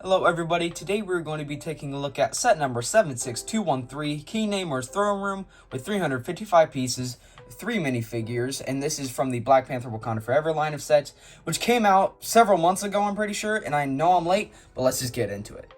Hello everybody, today we're going to be taking a look at set number 76213, King Namor's Throne Room with 355 pieces, 3 minifigures, and this is from the Black Panther Wakanda Forever line of sets, which came out several months ago, I'm pretty sure, and I know I'm late, but let's just get into it.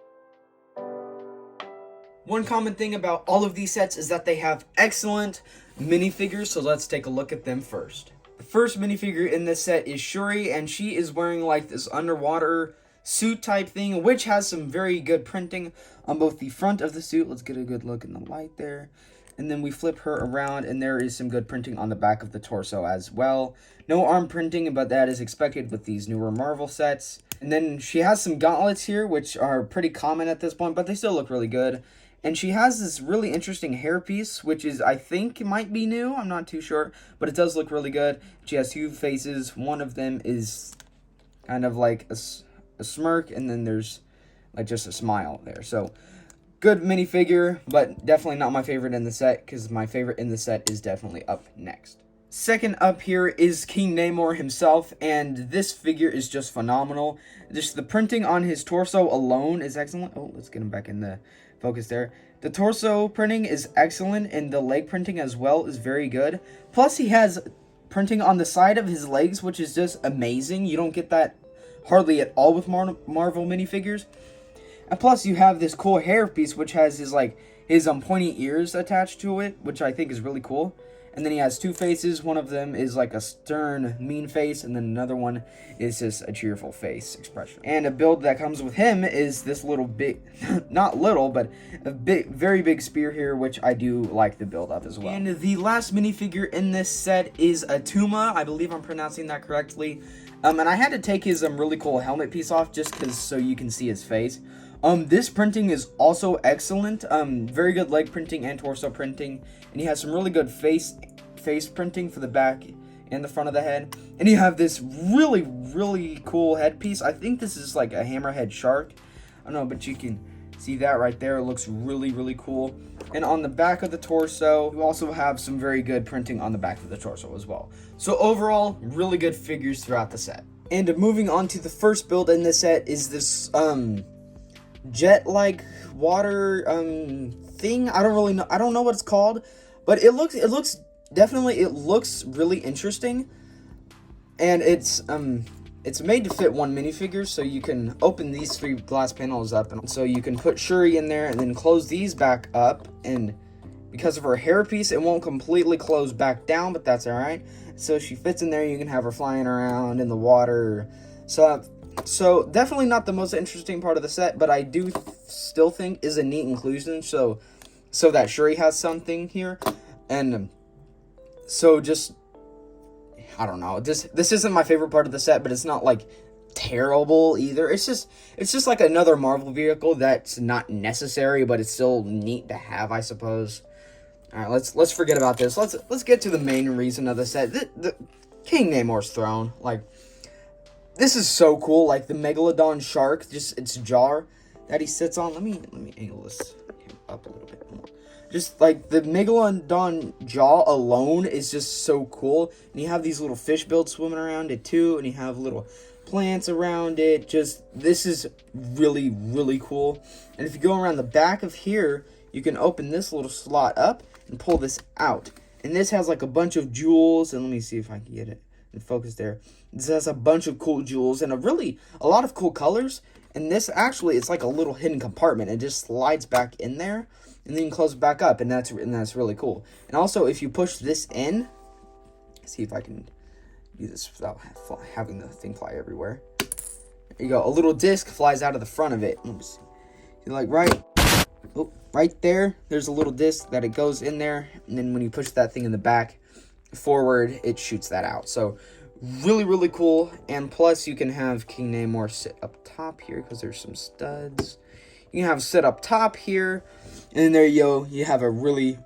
One common thing about all of these sets is that they have excellent minifigures, so let's take a look at them first. The first minifigure in this set is Shuri, and she is wearing like this underwater suit type thing, which has some very good printing on both the front of the suit. Let's get a good look in the light there. And then we flip her around, and there is some good printing on the back of the torso as well. No arm printing, but that is expected with these newer Marvel sets. And then she has some gauntlets here, which are pretty common at this point, but they still look really good. And she has this really interesting hairpiece, which is, I think, might be new. I'm not too sure, but it does look really good. She has two faces. One of them is kind of like a smirk, and then there's like just a smile there. So good minifigure, but definitely not my favorite in the set, because my favorite in the set is definitely up next. Second up here is King Namor himself, and this figure is just phenomenal. Just the printing on his torso alone is excellent. Oh, let's get him back in the focus there. The torso printing is excellent, and the leg printing as well is very good. Plus, he has printing on the side of his legs, which is just amazing. You don't get that hardly at all with Marvel minifigures. And plus, you have this cool hairpiece, which has his pointy ears attached to it, which I think is really cool. And then he has two faces. One of them is like a stern, mean face, and then another one is just a cheerful face expression. And a build that comes with him is this little big, not little, but a big, very big spear here, which I do like the build of as well. And the last minifigure in this set is Atuma. I believe I'm pronouncing that correctly. And I had to take his really cool helmet piece off just so you can see his face. This printing is also excellent. Very good leg printing and torso printing, and he has some really good face printing for the back and the front of the head. And you have this really cool headpiece. I think this is like a hammerhead shark. I don't know, but you can see that right there. It looks really cool. And on the back of the torso, you also have some very good printing on the back of the torso as well. So overall, really good figures throughout the set. And moving on to the first build in this set is this jet-like water thing. I don't really know. I don't know what it's called, but it looks really interesting. And it's made to fit one minifigure, so you can open these three glass panels up, and so you can put Shuri in there and then close these back up. And because of her hairpiece, it won't completely close back down, but that's all right. So she fits in there. You can have her flying around in the water. So definitely not the most interesting part of the set, but I do still think is a neat inclusion. So that Shuri has something here, and so just, I don't know. This isn't my favorite part of the set, but it's not like terrible either. It's just like another Marvel vehicle that's not necessary, but it's still neat to have, I suppose. All right, let's forget about this. Let's get to the main reason of the set. The King Namor's throne. Like, this is so cool. Like the Megalodon shark, just its jaw that he sits on. Let me angle this up a little bit more. Just like the Megalodon jaw alone is just so cool. And you have these little fish builds swimming around it too, and you have little plants around it. Just, this is really cool. And if you go around the back of here, you can open this little slot up and pull this out. And this has like a bunch of jewels, and let me see if I can get it in focus there. This has a bunch of cool jewels and a lot of cool colors. And this actually, it's like a little hidden compartment. It just slides back in there, and then you can close it back up, and that's really cool. And also, if you push this in, see if I can do this without having the thing fly everywhere. There you go. A little disc flies out of the front of it. Let me see. You're like right there. There's a little disc that it goes in there, and then when you push that thing in the back forward, it shoots that out. So really cool. And plus, you can have King Namor sit up top here because there's some studs. You can have sit up top here, and then there you go. You have a really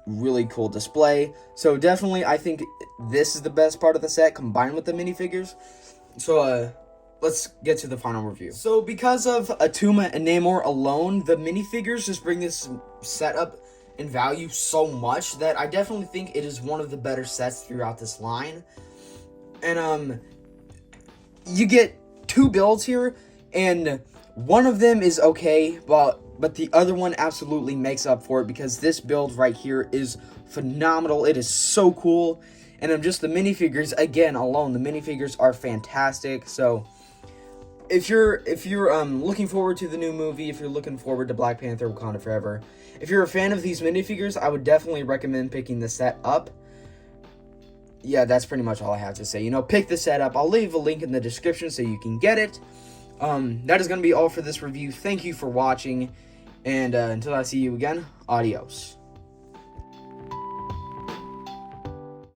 cool display. So definitely, I think this is the best part of the set combined with the minifigures. So let's get to the final review. So because of Atuma and Namor alone, the minifigures just bring this setup in value so much that I definitely think it is one of the better sets throughout this line. And you get two builds here, and One of them is okay, but the other one absolutely makes up for it, because this build right here is phenomenal. It is so cool. And I'm just the minifigures, again, alone, the minifigures are fantastic. So if you're looking forward to the new movie, if you're looking forward to Black Panther Wakanda Forever, if you're a fan of these minifigures, I would definitely recommend picking the set up. Yeah, that's pretty much all I have to say. Pick the set up. I'll leave a link in the description so you can get it. That is going to be all for this review. Thank you for watching, and until I see you again, adios.